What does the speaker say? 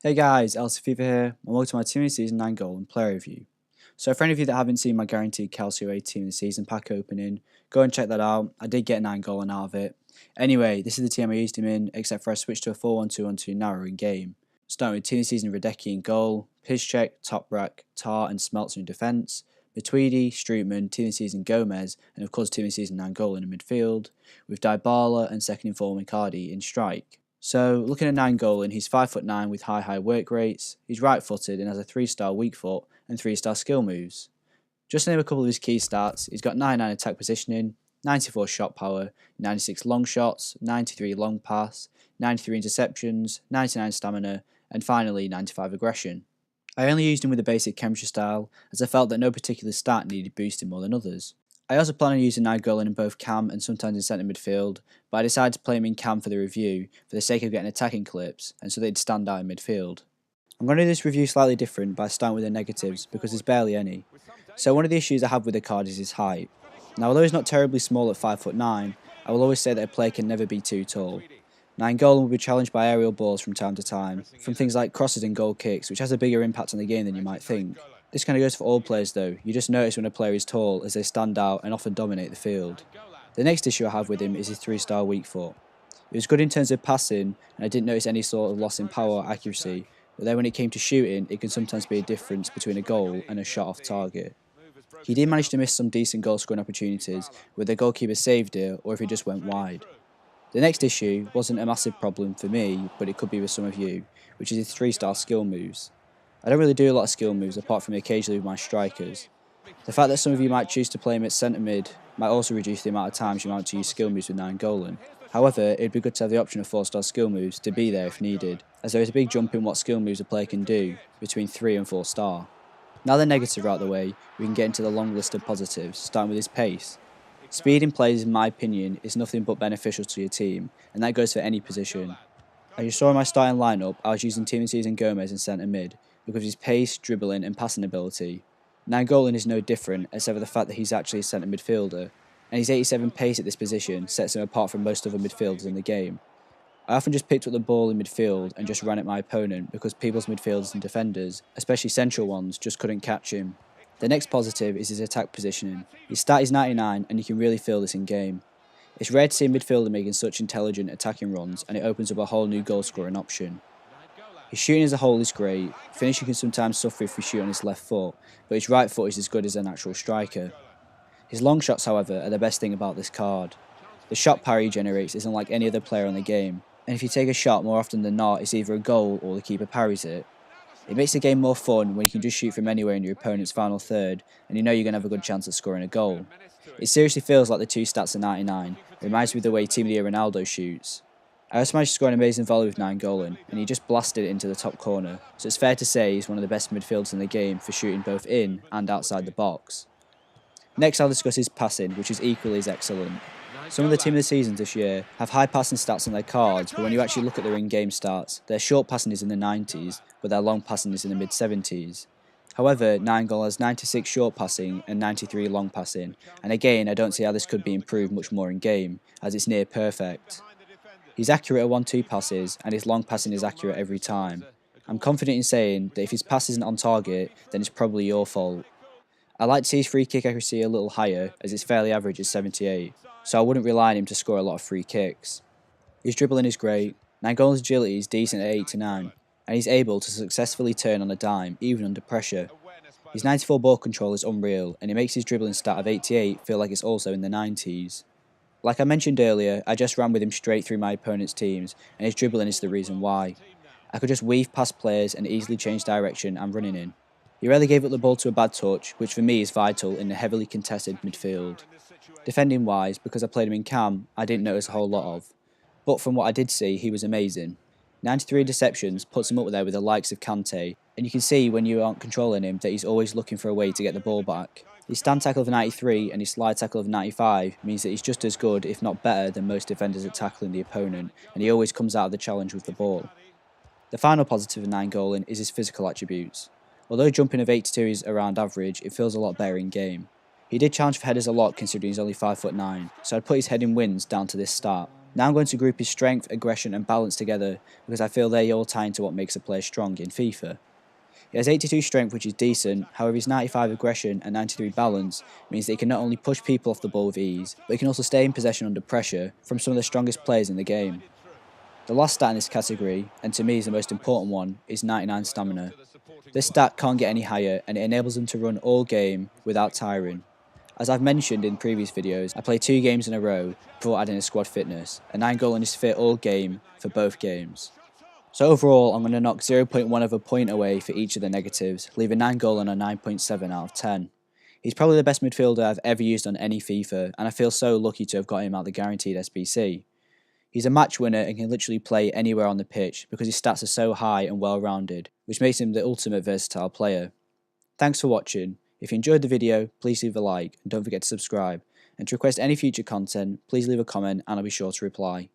Hey guys, Fifa here, and welcome to my Team of the Season 9 goal and player review. So for any of you that haven't seen my guaranteed Calcio 8 Team of the Season pack opening, go and check that out. I did get 9 goal out of it. Anyway, this is the team I used him in, except for I switched to a 4-1-2-1-2 narrowing game. Starting with Team of the Season Radja in goal, Piszczek, Toprak, Tar and Smeltzer in defence, Matuidi, Strootman, Team of the Season Gomez, and of course Team of the Season Nainggolan in midfield, with Dybala and second in form Icardi in strike. So, looking at Nainggolan, he's 5'9" with high work rates, he's right-footed and has a 3-star weak foot and 3-star skill moves. Just to name a couple of his key stats, he's got 99 attack positioning, 94 shot power, 96 long shots, 93 long pass, 93 interceptions, 99 stamina, and finally 95 aggression. I only used him with a basic chemistry style, as I felt that no particular stat needed boosting more than others. I also plan on using Nainggolan in both cam and sometimes in centre midfield, but I decided to play him in cam for the review, for the sake of getting attacking clips, and so they'd stand out in midfield. I'm going to do this review slightly different by starting with the negatives, because there's barely any. So one of the issues I have with the card is his height. Now although he's not terribly small at 5'9", I will always say that a player can never be too tall. Nainggolan will be challenged by aerial balls from time to time, from things like crosses and goal kicks, which has a bigger impact on the game than you might think. This kind of goes for all players though, you just notice when a player is tall as they stand out and often dominate the field. The next issue I have with him is his 3-star weak foot. It was good in terms of passing and I didn't notice any sort of loss in power or accuracy, but then when it came to shooting it can sometimes be a difference between a goal and a shot off target. He did manage to miss some decent goal scoring opportunities where the goalkeeper saved it or if he just went wide. The next issue wasn't a massive problem for me, but it could be with some of you, which is his 3-star skill moves. I don't really do a lot of skill moves apart from occasionally with my strikers. The fact that some of you might choose to play him at centre mid might also reduce the amount of times you might to use skill moves with Nainggolan. However, it'd be good to have the option of 4-star skill moves to be there if needed, as there is a big jump in what skill moves a player can do between 3 and 4-star. Now the negatives are out of the way, we can get into the long list of positives, starting with his pace. Speed in plays, in my opinion, is nothing but beneficial to your team, and that goes for any position. As you saw in my starting lineup, I was using Team of the Season Gomez in centre mid, because of his pace, dribbling and passing ability. Nainggolan is no different, except for the fact that he's actually a centre midfielder, and his 87 pace at this position sets him apart from most other midfielders in the game. I often just picked up the ball in midfield and just ran at my opponent because people's midfielders and defenders, especially central ones, just couldn't catch him. The next positive is his attack positioning. His stat is 99 and you can really feel this in game. It's rare to see a midfielder making such intelligent attacking runs and it opens up a whole new goal scoring option. His shooting as a whole is great, finishing can sometimes suffer if we shoot on his left foot, but his right foot is as good as an actual striker. His long shots, however, are the best thing about this card. The shot parry he generates isn't like any other player in the game, and if you take a shot more often than not it's either a goal or the keeper parries it. It makes the game more fun when you can just shoot from anywhere in your opponent's final third and you know you're going to have a good chance at scoring a goal. It seriously feels like the two stats are 99, it reminds me of the way Team of the Year Ronaldo shoots. I also managed to score an amazing volley with Nainggolan, and he just blasted it into the top corner, so it's fair to say he's one of the best midfielders in the game for shooting both in and outside the box. Next I'll discuss his passing, which is equally as excellent. Some of the Team of the Seasons this year have high passing stats on their cards, but when you actually look at their in-game stats, their short passing is in the 90s, but their long passing is in the mid-70s. However, Nainggolan has 96 short passing and 93 long passing, and again I don't see how this could be improved much more in game, as it's near perfect. He's accurate at 1-2 passes, and his long passing is accurate every time. I'm confident in saying that if his pass isn't on target, then it's probably your fault. I like to see his free kick accuracy a little higher, as it's fairly average at 78, so I wouldn't rely on him to score a lot of free kicks. His dribbling is great, Nainggolan's agility is decent at 8-9, and he's able to successfully turn on a dime, even under pressure. His 94 ball control is unreal, and it makes his dribbling stat of 88 feel like it's also in the 90s. Like I mentioned earlier, I just ran with him straight through my opponent's teams, and his dribbling is the reason why. I could just weave past players and easily change direction I'm running in. He rarely gave up the ball to a bad touch, which for me is vital in a heavily contested midfield. Defending wise, because I played him in cam, I didn't notice a whole lot of. But from what I did see, he was amazing. 93 interceptions puts him up there with the likes of Kante, and you can see when you aren't controlling him that he's always looking for a way to get the ball back. His stand tackle of 93 and his slide tackle of 95 means that he's just as good, if not better, than most defenders at tackling the opponent, and he always comes out of the challenge with the ball. The final positive of Nainggolan is his physical attributes. Although jumping of 82 is around average, it feels a lot better in game. He did challenge for headers a lot considering he's only 5'9", so I'd put his heading wins down to this stat. Now I'm going to group his strength, aggression and balance together because I feel they all tie into what makes a player strong in FIFA. He has 82 strength, which is decent, however his 95 aggression and 93 balance means that he can not only push people off the ball with ease, but he can also stay in possession under pressure from some of the strongest players in the game. The last stat in this category, and to me is the most important one, is 99 stamina. This stat can't get any higher and it enables him to run all game without tiring. As I've mentioned in previous videos, I play 2 games in a row before adding a squad fitness, and Nainggolan is fit all game for both games. So overall, I'm going to knock 0.1 of a point away for each of the negatives, leaving Nainggolan a 9.7 out of 10. He's probably the best midfielder I've ever used on any FIFA, and I feel so lucky to have got him out the guaranteed SBC. He's a match winner and can literally play anywhere on the pitch because his stats are so high and well rounded, which makes him the ultimate versatile player. Thanks for watching. If you enjoyed the video, please leave a like and don't forget to subscribe. And to request any future content, please leave a comment and I'll be sure to reply.